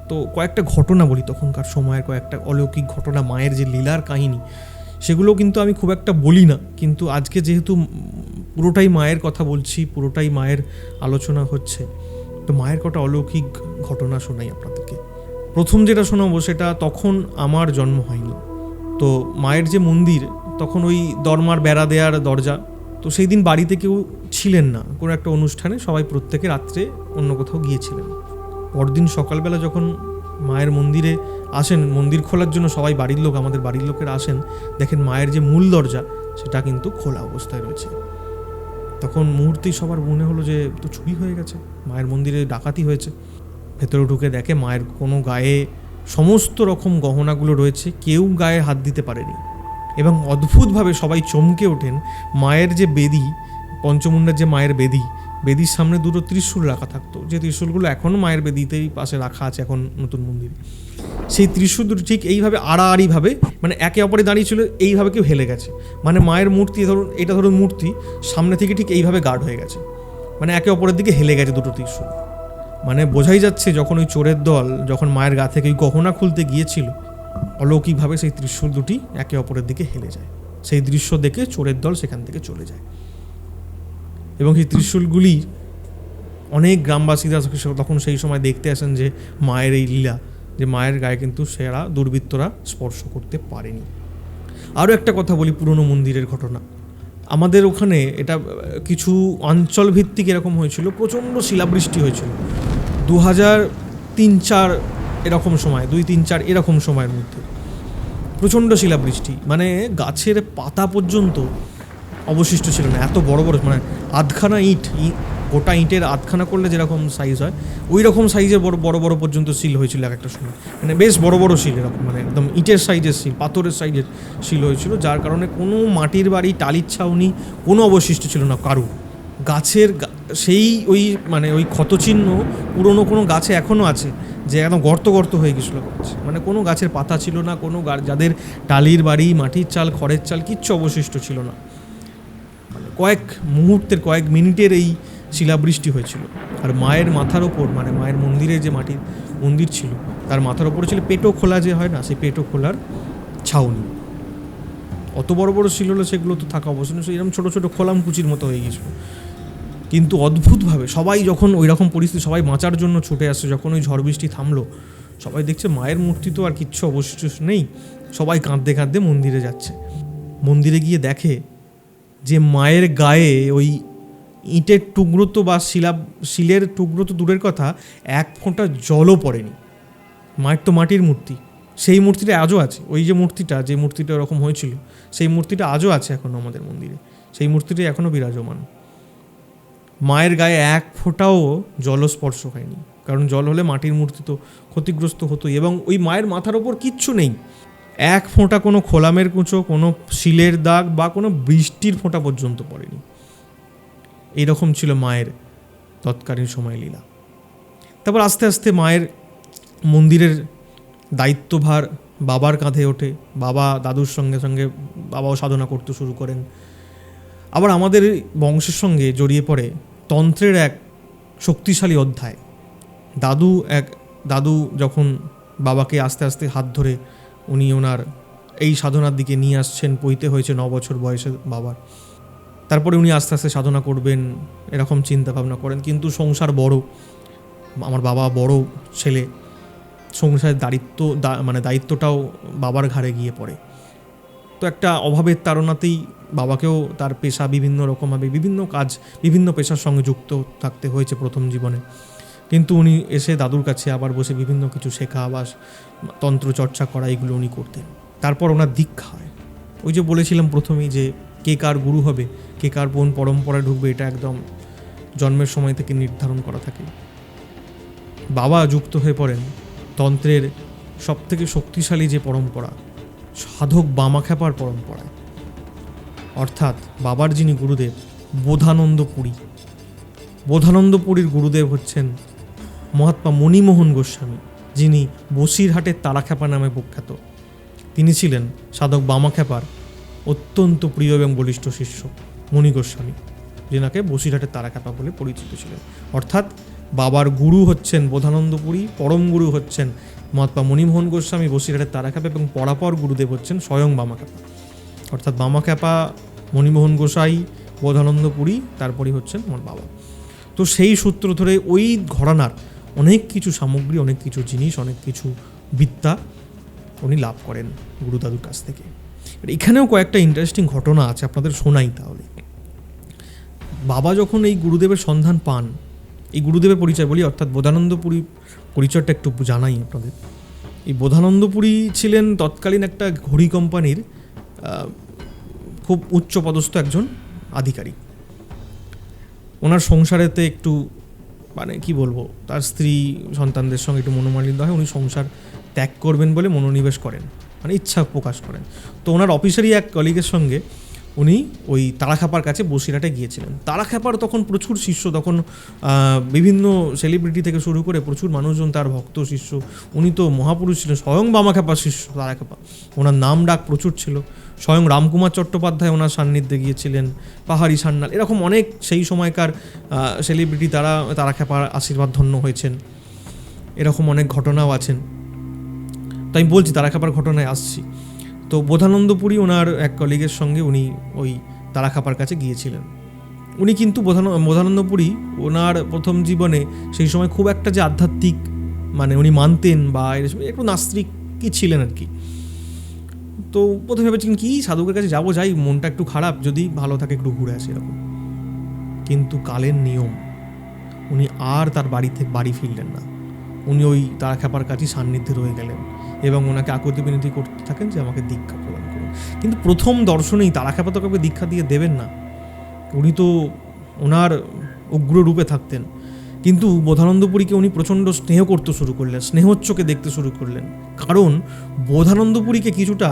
তো কয়েকটা ঘটনা বলি, তখনকার সময়ের কয়েকটা অলৌকিক ঘটনা, মায়ের যে লীলার কাহিনী, সেগুলো কিন্তু আমি খুব একটা বলি না, কিন্তু আজকে যেহেতু পুরোটাই মায়ের কথা বলছি, পুরোটাই মায়ের আলোচনা হচ্ছে, তো মায়ের কটা অলৌকিক ঘটনা শোনাই আপনাদেরকে। প্রথম যেটা শোনাবো সেটা তখন আমার জন্ম হয়নি। তো মায়ের যে মন্দির, তখন ওই দরমার বেড়া দেওয়ার দরজা, তো সেই দিন বাড়িতে কেউ ছিলেন না, কোনো একটা অনুষ্ঠানে সবাই প্রত্যেকে রাত্রে অন্য কোথাও গিয়েছিলেন। পরদিন সকালবেলা যখন মায়ের মন্দিরে আসেন, মন্দির খোলার জন্য সবাই বাড়ির লোক, আমাদের বাড়ির লোকেরা আসেন, দেখেন মায়ের যে মূল দরজা সেটা কিন্তু খোলা অবস্থায় রয়েছে। তখন মুহূর্তেই সবার মনে হলো যে তো চুরি হয়ে গেছে, মায়ের মন্দিরে ডাকাতি হয়েছে। ভেতরে ঢুকে দেখে মায়ের কোনো গায়ে সমস্ত রকম গহনাগুলো রয়েছে, কেউ গায়ে হাত দিতে পারেনি। এবং অদ্ভুতভাবে সবাই চমকে ওঠেন, মায়ের যে বেদি, পঞ্চমুণ্ডার যে মায়ের বেদি, বেদির সামনে দুটো ত্রিশূল রাখা থাকতো, যে ত্রিশূলগুলো এখনও মায়ের বেদিতেই পাশে রাখা আছে এখন নতুন মন্দিরে। সেই ত্রিশূল দুটো ঠিক এইভাবে আড়াআড়িভাবে, মানে একে অপরে দাঁড়িয়ে ছিল, এইভাবে কেউ হেলে গেছে, মানে মায়ের মূর্তি ধরুন, এটা ধরুন মূর্তি, সামনে থেকে ঠিক এইভাবে গার্ড হয়ে গেছে, মানে একে অপরের দিকে হেলে গেছে দুটো ত্রিশূল। মানে বোঝাই যাচ্ছে যখন ওই চোরের দল যখন মায়ের গা থেকে ওই গহনা খুলতে গিয়েছিল, অলৌকিকভাবে সেই ত্রিশূল দুটি একে অপরের দিকে হেলে যায়। সেই দৃশ্য দেখে চোরের দল সেখান থেকে চলে যায়। এবং সেই ত্রিশূলগুলি অনেক গ্রামবাসীরা তখন সেই সময় দেখতে আসেন যে মায়ের এই লীলা, যে মায়ের গায়ে কিন্তু সেরা দুর্বৃত্তরা স্পর্শ করতে পারেনি। আরও একটা কথা বলি, পুরনো মন্দিরের ঘটনা। আমাদের ওখানে এটা কিছু অঞ্চল ভিত্তিক এরকম হয়েছিল, প্রচণ্ড শিলাবৃষ্টি হয়েছিল 2003-4 এরকম সময়, 2-3-4 এরকম সময়ের মধ্যে প্রচণ্ড শিলাবৃষ্টি, মানে গাছের পাতা পর্যন্ত অবশিষ্ট ছিল না, এত বড় বড়, মানে আধখানা ইট, গোটা ইটের আধখানা করলে যেরকম সাইজ হয় ওই রকম সাইজের বড় বড় পর্যন্ত শিল হয়েছিল এক একটা সময়, মানে বেশ বড় বড় শিল, এরকম মানে একদম ইটের সাইজের শিল, পাথরের সাইজের শিল হয়েছিল, যার কারণে কোনো মাটির বাড়ি, টালির ছাউনি কোনো অবশিষ্ট ছিল না কারু। গাছের সেই ওই মানে ওই ক্ষতচিহ্ন পুরনো কোনো গাছে এখনও আছে, যে একদম গর্ত গর্ত হয়ে গেছিলো গাছ, মানে কোনো গাছের পাতা ছিল না, কোনো যাদের টালির বাড়ি, মাটির চাল, খড়ের চাল কিচ্ছু অবশিষ্ট ছিল না। মানে কয়েক মুহূর্তের, কয়েক মিনিটের এই শিলাবৃষ্টি হয়েছিল। আর মায়ের মাথার ওপর, মানে মায়ের মন্দিরে যে মাটির মন্দির ছিল তার মাথার ওপরে ছিল পেটো খোলা যে হয় না, সেই পেটো খোলার ছাউনি। অত বড় বড় শিল হলো সেগুলো তো থাকা অবশ্য, এরকম ছোটো ছোটো খোলামকুচির মতো হয়ে গেছিলো। কিন্তু অদ্ভুতভাবে সবাই যখন ওই রকম পরিস্থিতি, সবাই বাঁচার জন্য ছুটে আসছে, যখন ওই ঝড় বৃষ্টি থামলো, সবাই দেখছে মায়ের মূর্তি তো আর কিচ্ছু অবশিষ্ট নেই, সবাই কাঁদতে কাঁদতে মন্দিরে যাচ্ছে। মন্দিরে গিয়ে দেখে যে মায়ের গায়ে ওই ইটের টুকরো তো বা শিলের টুকরো তো দূরের কথা, এক ফোঁটা জলও পড়েনি। মায়ের তো মাটির মূর্তি, সেই মূর্তিটা আজও আছে। ওই যে মূর্তিটা ওরকম হয়েছিল, সেই মূর্তিটা আজও আছে এখনও আমাদের মন্দিরে, সেই মূর্তিটাই এখনও বিরাজমান। মায়ের গায়ে এক ফোঁটাও জলস্পর্শ হয়নি, কারণ জল হলে মাটির মূর্তি তো ক্ষতিগ্রস্ত হতোই। এবং ওই মায়ের মাথার ওপর কিচ্ছু নেই, এক ফোঁটা কোনো খোলামের কুঁচো, কোনো শিলের দাগ বা কোনো বৃষ্টির ফোঁটা পর্যন্ত পড়েনি। এইরকম ছিল মায়ের তৎকালীন সময় লীলা। তারপর আস্তে আস্তে মায়ের মন্দিরের দায়িত্বভার বাবার কাঁধে ওঠে। বাবা দাদুর সঙ্গে সঙ্গে বাবাও সাধনা করতে শুরু করেন। আবার আমাদের বংশের সঙ্গে জড়িয়ে পড়ে তন্ত্রের এক শক্তিশালী অধ্যায়। দাদু যখন বাবাকে আস্তে আস্তে হাত ধরে উনি ওনার এই সাধনার দিকে নিয়ে আসছেন, পইতে হয়েছে 9 বছর বয়সে বাবার। তারপরে উনি আস্তে আস্তে সাধনা করবেন এরকম চিন্তা ভাবনা করেন। কিন্তু সংসার বড়, আমার বাবা বড় ছেলে, সংসারের দায়িত্বটাও বাবার ঘাড়ে গিয়ে পড়ে। তো একটা অভাবের তাড়নাতেই বাবাকেও তার পেশা বিভিন্ন রকমভাবে বিভিন্ন কাজ, বিভিন্ন পেশার সঙ্গে যুক্ত থাকতে হয়েছে প্রথম জীবনে। কিন্তু উনি এসে দাদুর কাছে আবার বসে বিভিন্ন কিছু শেখা বা তন্ত্র চর্চা করা, এগুলো উনি করতেন। তারপর ওনার দীক্ষা হয়। ওই যে বলেছিলাম প্রথমেই যে কে কার গুরু হবে, কে কার কোন পরম্পরায় ঢুকবে, এটা একদম জন্মের সময় থেকে নির্ধারণ করা থাকে। বাবা যুক্ত হয়ে পড়েন তন্ত্রের সবথেকে শক্তিশালী যে পরম্পরা, সাধক বামাখ্যাপার পরম্পরায়। অর্থাৎ বাবার যিনি গুরুদেব, বোধানন্দপুরীর গুরুদেব হচ্ছেন মহাত্মা মণিমোহন গোস্বামী, যিনি বসিরহাটের তারাখ্যাপা নামে প্রখ্যাত। তিনি ছিলেন সাধক বামাখ্যাপার অত্যন্ত প্রিয় এবং বলিষ্ঠ শিষ্য মণি গোস্বামী, যেনাকে বসিরহাটের তারাখ্যাপা বলে পরিচিত ছিলেন। অর্থাৎ বাবার গুরু হচ্ছেন বোধানন্দপুরী, পরম গুরু হচ্ছেন মহাত্মা মণিমোহন গোস্বামী বসিরহাটের তারাখ্যাপা, এবং পরাপর গুরুদেব হচ্ছেন স্বয়ং বামাখ্যাপা। অর্থাৎ বামাখ্যাপা, মণিমোহন গোসাই, বোধানন্দপুরী, তারপরই হচ্ছেন আমার বাবা। তো সেই সূত্র ধরে ওই ঘরানার অনেক কিছু সামগ্রী, অনেক কিছু জিনিস, অনেক কিছু বিদ্যা উনি লাভ করেন গুরুদাদুর কাছ থেকে। এখানেও কয়েকটা ইন্টারেস্টিং ঘটনা আছে, আপনাদের শোনাই তাহলে। বাবা যখন এই গুরুদেবের সন্ধান পান, এই গুরুদেবের পরিচয় বলি, অর্থাৎ বোধানন্দপুরী পরিচয়টা একটু জানাই আপনাদের। এই বোধানন্দপুরী ছিলেন তৎকালীন একটা ঘড়ি কোম্পানির খুব উচ্চপদস্থ একজন আধিকারিক। ওনার সংসারেতে একটু কি বলবো, তার স্ত্রী সন্তানদের সঙ্গে একটু মনোমালিন্য হয়। উনি সংসার ত্যাগ করবেন বলে মনোনিবেশ করেন, ইচ্ছা প্রকাশ করেন। তো ওনার অফিসেরই এক কলিগের সঙ্গে উনি ওই তারাখ্যাপার কাছে বসিরহাটে গিয়েছিলেন। তারাখ্যাপার তখন প্রচুর শিষ্য, তখন বিভিন্ন সেলিব্রিটি থেকে শুরু করে প্রচুর মানুষজন তার ভক্ত শিষ্য। উনি তো মহাপুরুষ ছিলেন, স্বয়ং বামাখ্যাপার শিষ্য তারাখ্যাপা। ওনার নাম ডাক প্রচুর ছিল। স্বয়ং রামকুমার চট্টোপাধ্যায় ওনার সান্নিধ্যে গিয়েছিলেন, পাহাড়ি সান্যাল, এরকম অনেক সেই সময়কার সেলিব্রিটি তারা তারাখ্যাপার আশীর্বাদ ধন্য হয়েছেন। এরকম অনেক ঘটনাও আছেন। তো আমি বলছি, তারাখ্যাপার ঘটনায় আসছি। তো বোধানন্দপুরী ওনার এক কলিগের সঙ্গে উনি ওই তারাখ্যাপার কাছে গিয়েছিলেন। উনি কিন্তু বোধানন্দপুরী ওনার প্রথম জীবনে সেই সময় খুব একটা যে আধ্যাত্মিক উনি মানতেন বা একটু নাস্তিক কি ছিলেন আর কি। তো প্রথমে ভেবেছিলেন কি সাধকের কাছে যাই, মনটা একটু খারাপ, যদি ভালো থাকে একটু ঘুরে আসি এরকম। কিন্তু কালের নিয়ম, উনি আর তার বাড়ি ফিরলেন না। উনি ওই তারাখ্যাপার কাছেই সান্নিধ্যে রয়ে গেলেন এবং ওনাকে আকুতি বিনতি করতে থাকেন যে আমাকে দীক্ষা প্রদান করুন। কিন্তু প্রথম দর্শনেই তারাখ্যাপা তো কাউকে দীক্ষা দিয়ে দেবেন না, উনি তো ওনার উগ্র রূপে থাকতেন। কিন্তু বোধানন্দপুরীকে উনি প্রচণ্ড স্নেহ করতে শুরু করলেন, স্নেহোচ্চকে দেখতে শুরু করলেন। কারণ বোধানন্দপুরীকে কিছুটা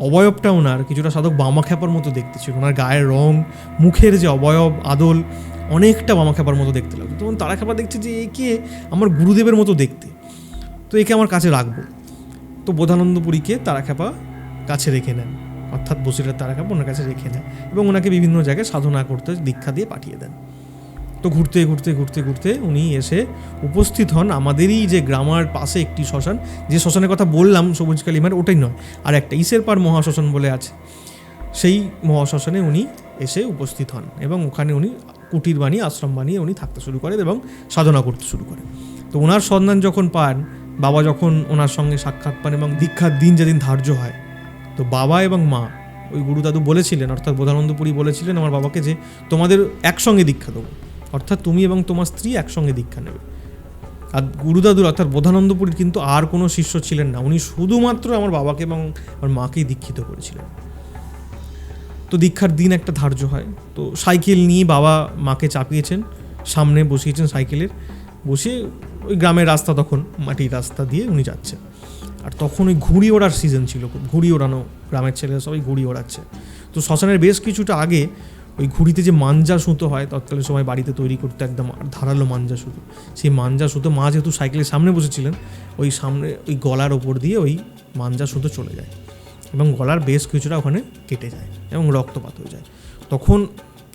অবয়বটা ওনার কিছুটা সাধক বামাখ্যাপার মতো দেখতে ছিল। ওনার গায়ের রং, মুখের যে অবয়ব আদল অনেকটা বামাখ্যাপার মতো দেখতে লাগতো। তখন তারাখ্যাপা দেখছে যে একে আমার গুরুদেবের মতো দেখতে, তো একে আমার কাছে রাখবো। তো বোধানন্দপুরীকে তারাখ্যাপা কাছে রেখে নেন, অর্থাৎ বসিরহাট তারাখ্যাপা ওনার কাছে রেখে নেন এবং ওনাকে বিভিন্ন জায়গায় সাধনা করতে দীক্ষা দিয়ে পাঠিয়ে দেন। তো ঘুরতে ঘুরতে ঘুরতে ঘুরতে উনি এসে উপস্থিত হন আমাদেরই যে গ্রামার পাশে একটি শ্মশান, যে শ্মশানের কথা বললাম সবুজ কালিমার, ওটাই নয়, আর একটা ইসেরপাড় মহাশ্মশান বলে আছে, সেই মহাশ্মশানে উনি এসে উপস্থিত হন এবং ওখানে উনি কুটির বানিয়ে, আশ্রম বানিয়ে উনি থাকতে শুরু করেন এবং সাধনা করতে শুরু করেন। তো ওনার সন্ধান যখন পান, বাবা যখন ওনার সঙ্গে সাক্ষাৎ পান এবং দীক্ষার দিন যেদিন ধার্য হয়, তো বাবা এবং মা ওই গুরুদাদু বলেছিলেন, অর্থাৎ বোধানন্দপুরী বলেছিলেন আমার বাবাকে যে তোমাদের একসঙ্গে দীক্ষা দেবো, অর্থাৎ তুমি এবং তোমার স্ত্রী একসঙ্গে দীক্ষা নেবে। আর গুরুদাদুর অর্থাৎ বোধানন্দপুরীর কিন্তু আর কোনো শিষ্য ছিলেন না, উনি শুধুমাত্র আমার বাবাকে এবং আমার মাকেই দীক্ষিত করেছিলেন। তো দীক্ষার দিন একটা ধার্য হয়, তো সাইকেল নিয়ে বাবা মাকে চাপিয়েছেন, সামনে বসিয়েছেন সাইকেলের, বসে ওই গ্রামের রাস্তা, তখন মাটির রাস্তা দিয়ে উনি যাচ্ছেন। আর তখন ওই ঘুড়ি ওড়ার সিজন ছিল, ঘুড়ি ওড়ানো, গ্রামের ছেলেরা সবাই ঘুড়ি ওড়াচ্ছে। তো শ্মশানের বেশ কিছুটা আগে ওই ঘুড়িতে যে মাঞ্জা সুতো হয়, তৎকালীন সময় বাড়িতে তৈরি করতে একদম ধারালো মাঞ্জা সুতো, সেই মাঞ্জা সুতো মা যেহেতু সাইকেলের সামনে বসেছিলেন, ওই সামনে ওই গলার ওপর দিয়ে ওই মাঞ্জা সুতো চলে যায় এবং গলার বেশ কিছুটা ওখানে কেটে যায় এবং রক্তপাত হয়ে যায়। তখন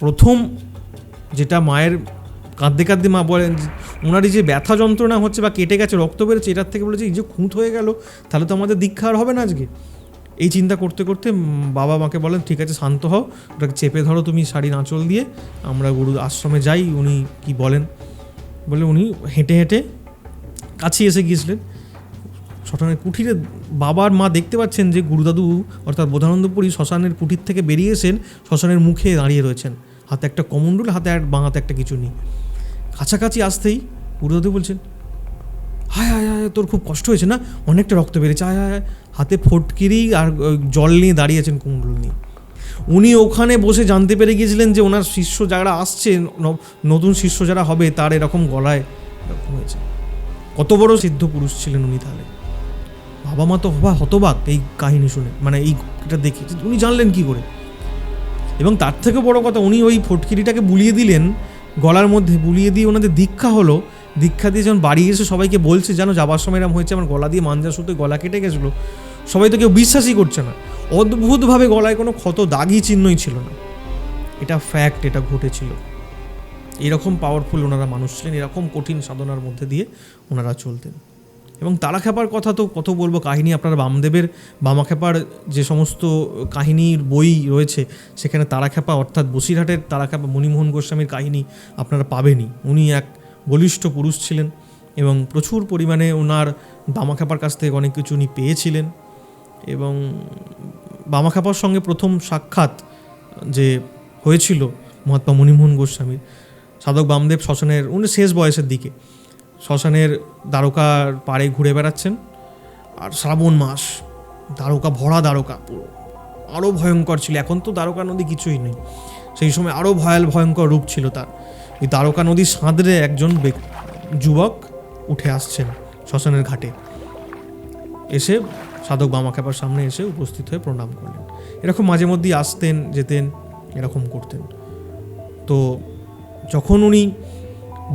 প্রথম যেটা মায়ের কাঁদতে কাঁদতে মা বলেন, ওনারই যে ব্যথা যন্ত্রণা হচ্ছে বা কেটে গেছে, রক্ত বেরোচ্ছে, এটার থেকে বলেছে এই যে খুঁত হয়ে গেল, তাহলে তো আমাদের দীক্ষা আর হবে না আজকে। এই চিন্তা করতে করতে বাবা মাকে বলেন, ঠিক আছে শান্ত হও, ওটাকে চেপে ধরো তুমি শাড়ির আঁচল দিয়ে, আমরা গুরু আশ্রমে যাই। উনি কি বলেন, বলে উনি হেঁটে হেঁটে কাছে এসে গিয়েছিলেন শ্মশানের কুঠিরে। বাবার মা দেখতে পাচ্ছেন যে গুরুদাদু অর্থাৎ বোধানন্দপুরী শ্মশানের কুঠির থেকে বেরিয়ে এসেন, শ্মশানের মুখে দাঁড়িয়ে রয়েছেন, হাতে একটা কমণ্ডল, হাতে আর বাঁ হাতে একটা কিছু নেই। কাছাকাছি আসতেই গুরুদাদু বলছেন, হায় হায় হায়, তোর খুব কষ্ট হয়েছে না, অনেকটা রক্ত বেড়েছে, হায় হায়। হাতে ফটকিরি আর জল নিয়ে দাঁড়িয়েছেন কুণ্ডল নিয়ে। উনি ওখানে বসে জানতে পেরে গিয়েছিলেন যে ওনার শিষ্য যারা আসছে, নতুন শিষ্য যারা হবে, তার এরকম গলায় এরকম হয়েছে। কত বড় সিদ্ধ পুরুষ ছিলেন উনি তাহলে। বাবা মা তো হতবাক এই কাহিনী শুনে, মানে এইটা দেখে উনি জানলেন কি করে। এবং তার থেকে বড় কথা, উনি ওই ফটকিরিটাকে বুলিয়ে দিলেন, গলার মধ্যে বুলিয়ে দিয়ে ওনাদের দীক্ষা হলো। দীক্ষা দিয়ে যখন বাড়ি এসে সবাইকে বলছে, জানো যাবার সময় এরকম হয়েছে, আমার গলা দিয়ে মাঞ্জা সুতো গলা কেটে গেছিলো, সবাই তো কেউ বিশ্বাসই করছে না। অদ্ভুতভাবে গলায় কোনো ক্ষত দাগি চিহ্নই ছিল না, এটা ফ্যাক্ট, এটা ঘটেছিল। এরকম পাওয়ারফুল ওনারা মানুষ ছিলেন, এরকম কঠিন সাধনার মধ্যে দিয়ে ওনারা চলতেন। এবং তারাখ্যাপার কথা তো কত বলবো, কাহিনী আপনারা বামদেবের বামাখ্যাপার যে সমস্ত কাহিনীর বই রয়েছে, সেখানে তারাখ্যাপা অর্থাৎ বসিরহাটের তারাখ্যাপা মণিমোহন গোস্বামীর কাহিনী আপনারা পাবেনই। উনি এক বলিষ্ঠ পুরুষ ছিলেন এবং প্রচুর পরিমাণে ওনার বামাখ্যাপার কাছ থেকে অনেক কিছু উনি পেয়েছিলেন। এবং বামাখ্যাপার সঙ্গে প্রথম সাক্ষাৎ যে হয়েছিল মহাত্মা মণিমোহন গোস্বামীর, সাধক বামদেব শ্মশানের, উনি শেষ বয়সের দিকে শ্মশানের দ্বারকার পাড়ে ঘুরে বেড়াচ্ছেন, আর শ্রাবণ মাস, দ্বারকা ভরা, দ্বারকা পুরো আরও ভয়ঙ্কর ছিল। এখন তো দ্বারকা নদী কিছুই নেই, সেই সময় আরও ভয়ঙ্কর রূপ ছিল তার। ওই দ্বারকা নদীর সাঁতরে একজন যুবক উঠে আসছেন শ্মশানের ঘাটে, এসে সাধক বামাখ্যাপার সামনে এসে উপস্থিত হয়ে প্রণাম করলেন। এরকম মাঝে মধ্যেই আসতেন যেতেন, এরকম করতেন। তো যখন উনি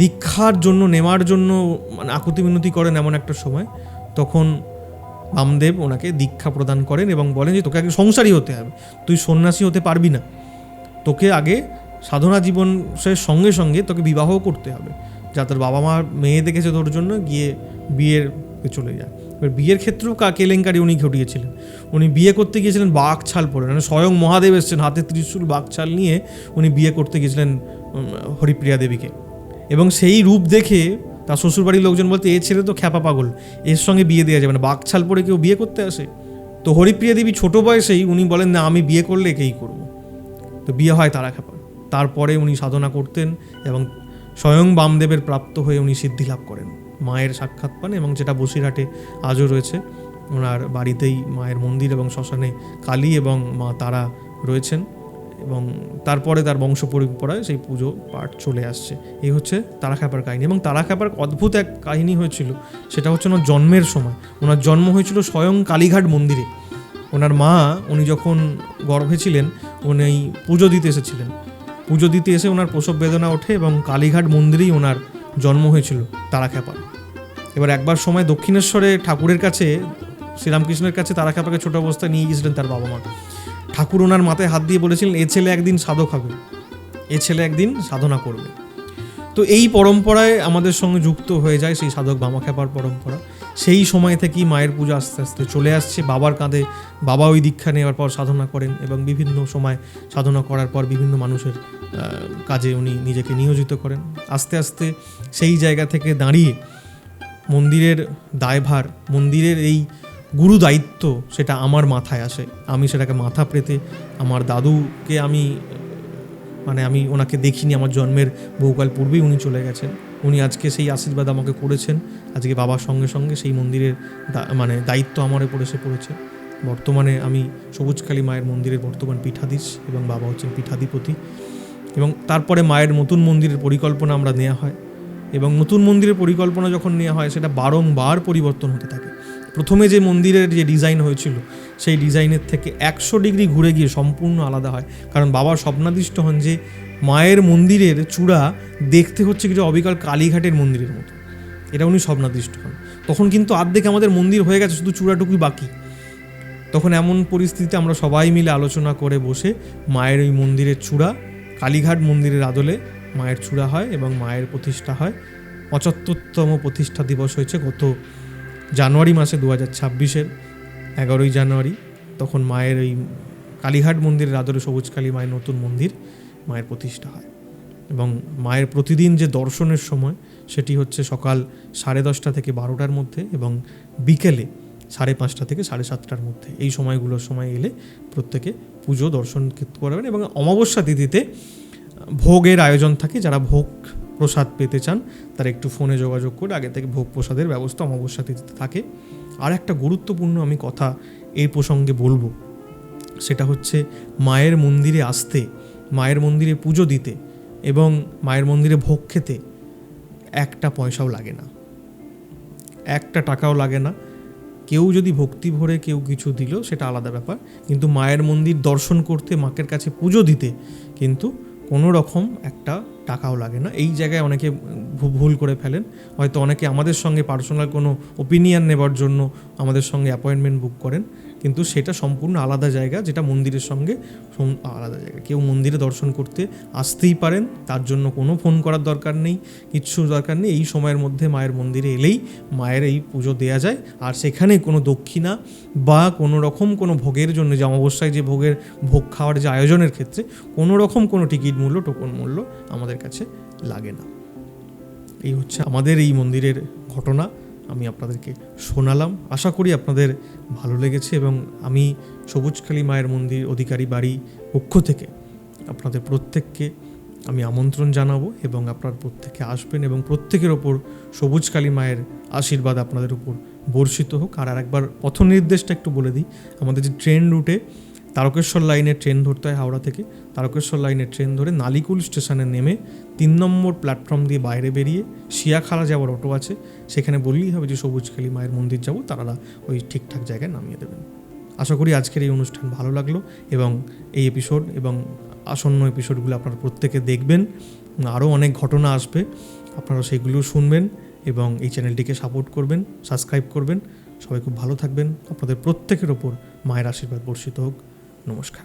দীক্ষার জন্য নেওয়ার জন্য মানে আকুতি মিনতি করেন এমন একটা সময়, তখন বামদেব ওনাকে দীক্ষা প্রদান করেন এবং বলেন যে তোকে আগে সংসারী হতে হবে, তুই সন্ন্যাসী হতে পারবি না, তোকে আগে সাধনা জীবনের সঙ্গে সঙ্গে তোকে বিবাহ করতে হবে। যা তোর বাবা মা মেয়ে দেখেছে তোর জন্য, গিয়ে বিয়ের চলে যায়। এবার বিয়ের ক্ষেত্রেও কেলেঙ্কারি উনি ঘটিয়েছিলেন। উনি বিয়ে করতে গিয়েছিলেন বাঘ ছাল পরে, মানে স্বয়ং মহাদেব এসেছেন হাতে ত্রিশূল বাঘ ছাল নিয়ে, উনি বিয়ে করতে গিয়েছিলেন হরিপ্রিয়া দেবীকে। এবং সেই রূপ দেখে তার শ্বশুরবাড়ির লোকজন বলতে, এ ছেলে তো খ্যাপা পাগল, এর সঙ্গে বিয়ে দেওয়া যাবে না, বাঘ ছাল পরে কেউ বিয়ে করতে আসে। তো হরিপ্রিয়া দেবী ছোটো বয়সেই উনি বলেন, না আমি বিয়ে করলে একেই করব। তো বিয়ে হয় তারাখ্যাপার। তারপরে উনি সাধনা করতেন এবং স্বয়ং বামদেবের প্রাপ্ত হয়ে উনি সিদ্ধি লাভ করেন, মায়ের সাক্ষাৎ পান। এবং যেটা বসিরহাটে আজও রয়েছে, ওনার বাড়িতেই মায়ের মন্দির এবং শ্মশানে কালী এবং মা তারা রয়েছেন। এবং তারপরে তার বংশ পরম্পরায় সেই পুজো পাঠ চলে আসছে। এই হচ্ছে তারাখ্যাপার কাহিনী। এবং তারাখ্যাপার অদ্ভুত এক কাহিনী হয়েছিল, সেটা হচ্ছে ওনার জন্মের সময়। ওনার জন্ম হয়েছিল স্বয়ং কালীঘাট মন্দিরে। ওনার মা, উনি যখন গর্ভে ছিলেন, উনি পুজো দিতে এসেছিলেন। পুজো দিতে এসে ওনার প্রসব বেদনা ওঠে এবং কালীঘাট মন্দিরেই ওনার জন্ম হয়েছিল তারাখ্যাপার। এবার একবার সময় দক্ষিণেশ্বরে ঠাকুরের কাছে, শ্রীরামকৃষ্ণের কাছে তারাখ্যাপাকে ছোটো অবস্থায় নিয়ে গিয়েছিলেন তার বাবা মা। ঠাকুর ওনার মাথায় হাত দিয়ে বলেছিলেন, এ ছেলে একদিন সাধক হবে, এ ছেলে একদিন সাধনা করবে। তো এই পরম্পরায় আমাদের সঙ্গে যুক্ত হয়ে যায় সেই সাধক বামাখ্যাপার পরম্পরা। সেই সময় থেকেই মায়ের পুজো আস্তে আস্তে চলে আসছে। বাবার কাঁধে বাবা ওই দীক্ষা নেওয়ার পর সাধনা করেন এবং বিভিন্ন সময় সাধনা করার পর বিভিন্ন মানুষের কাজে উনি নিজেকে নিয়োজিত করেন। আস্তে আস্তে সেই জায়গা থেকে দাঁড়িয়ে মন্দিরের দায়ভার, মন্দিরের এই গুরু দায়িত্ব সেটা আমার মাথায় আসে। আমি সেটাকে মাথা পেতে আমার দাদুকে আমি ওনাকে দেখিনি, আমার জন্মের বহুকাল পূর্বেই উনি চলে গেছেন। উনি আজকে সেই আশীর্বাদ আমাকে করেছেন। আজকে বাবার সঙ্গে সঙ্গে সেই মন্দিরের দায়িত্ব আমার উপর এসে পড়েছে। বর্তমানে আমি সবুজকালী মায়ের মন্দিরের বর্তমান পীঠাধীশ এবং বাবা হচ্ছেন পীঠাধিপতি। এবং তারপরে মায়ের নতুন মন্দিরের পরিকল্পনা আমরা নেওয়া হয়, এবং নতুন মন্দিরের পরিকল্পনা যখন নেওয়া হয় সেটা বারংবার পরিবর্তন হতে থাকে। প্রথমে যে মন্দিরের যে ডিজাইন হয়েছিল সেই ডিজাইনের থেকে 100 ডিগ্রি ঘুরে গিয়ে সম্পূর্ণ আলাদা হয়, কারণ বাবা স্বপ্নাদিষ্ট হন যে মায়ের মন্দিরের চূড়া দেখতে হচ্ছে কিছু অবিকল কালীঘাটের মন্দিরের মতো। এটা উনি স্বপ্নাদিষ্ট হন। তখন কিন্তু আর্ধেক আমাদের মন্দির হয়ে গেছে, শুধু চূড়াটুকুই বাকি। তখন এমন পরিস্থিতিতে আমরা সবাই মিলে আলোচনা করে বসে মায়ের ওই মন্দিরের চূড়া, কালীঘাট মন্দিরের আদলে মায়ের চূড়া হয় এবং মায়ের প্রতিষ্ঠা হয়। 75তম প্রতিষ্ঠা দিবস হয়েছে গত জানুয়ারি মাসে 2026-এর 11ই জানুয়ারি। তখন মায়ের এই কালীঘাট মন্দিরের আদলে সবুজকালী মায়ের নতুন মন্দির মায়ের প্রতিষ্ঠা হয়। এবং মায়ের প্রতিদিন যে দর্শনের সময় সেটি হচ্ছে সকাল 10:30 থেকে 12টার মধ্যে এবং বিকেলে 5:30 থেকে 7:30টার মধ্যে। এই সময়গুলোর সময় এলে প্রত্যেকে পুজো দর্শন করবেন। এবং অমাবস্যা তিথিতে ভোগের আয়োজন থাকে। যারা ভোগ প্রসাদ পেতে চান তারা একটু ফোনে যোগাযোগ করে আগে থেকে ভোগ প্রসাদের ব্যবস্থা অমাবস্যা তিথিতে থাকে। আর একটা গুরুত্বপূর্ণ আমি কথা এই প্রসঙ্গে বলবো, সেটা হচ্ছে মায়ের মন্দিরে আসতে, মায়ের মন্দিরে পুজো দিতে এবং মায়ের মন্দিরে ভোগ খেতে একটা পয়সাও লাগে না, একটা টাকাও লাগে না। কেউ যদি ভক্তি ভরে কেউ কিছু দিল সেটা আলাদা ব্যাপার, কিন্তু মায়ের মন্দির দর্শন করতে, মাকের কাছে পুজো দিতে কিন্তু কোনো রকম একটা টাকাও লাগে না। এই জায়গায় অনেকে ভুল করে ফেলেন। হয়তো অনেকে আমাদের সঙ্গে পার্সোনাল কোনো ওপিনিয়ন নেবার জন্য আমাদের সঙ্গে অ্যাপয়েন্টমেন্ট বুক করেন, কিন্তু সেটা সম্পূর্ণ আলাদা জায়গা, যেটা মন্দিরের সঙ্গে আলাদা জায়গা। কেউ মন্দিরে দর্শন করতে আসতেই পারেন, তার জন্য কোনো ফোন করার দরকার নেই, কিচ্ছু দরকার নেই। এই সময়ের মধ্যে মায়ের মন্দিরে এলেই মায়ের এই পুজো দেয়া যায়। আর সেখানে কোনো দক্ষিণা বা কোনো রকম কোনো ভোগের জন্য, যে অমাবস্যায় যে ভোগ খাওয়ার যে আয়োজনের ক্ষেত্রে কোনো রকম কোনো টিকিট মূল্য, টোকন মূল্য আমাদের কাছে লাগে না। এই হচ্ছে আমাদের এই মন্দিরের ঘটনা, আমি আপনাদেরকে শোনালাম। আশা করি আপনাদের ভালো লেগেছে এবং আমি সবুজকালী মায়ের মন্দির অধিকারী বাড়ি পক্ষ থেকে আপনাদের প্রত্যেককে আমি আমন্ত্রণ জানাবো এবং আপনারা প্রত্যেকে আসবেন এবং প্রত্যেকের ওপর সবুজকালী মায়ের আশীর্বাদ আপনাদের উপর বর্ষিত হোক। আর একবার পথ নির্দেশটা একটু বলে দিই। আমাদের যে ট্রেন রুটে তারকেশ্বর লাইনের ট্রেন ধরতে হয়, হাওড়া থেকে তারকেশ্বর লাইনের ট্রেন ধরে নালিকুল স্টেশনে নেমে 3 নম্বর প্ল্যাটফর্ম দিয়ে বাইরে বেরিয়ে শিয়াখালা যাওয়ার অটো আছে, সেখানে বললেই হবে যে সবুজকালী মায়ের মন্দির যাব, তারা ওই ঠিকঠাক জায়গায় নামিয়ে দেবেন। আশা করি আজকের এই অনুষ্ঠান ভালো লাগলো এবং এই এপিসোড এবং আসন্ন এপিসোডগুলো আপনারা প্রত্যেকে দেখবেন। আরও অনেক ঘটনা আসবে, আপনারা সেইগুলো শুনবেন এবং এই চ্যানেলটিকে সাপোর্ট করবেন, সাবস্ক্রাইব করবেন। সবাই খুব ভালো থাকবেন। আপনাদের প্রত্যেকের ওপর মায়ের আশীর্বাদ বর্ষিত হোক। নমস্কার।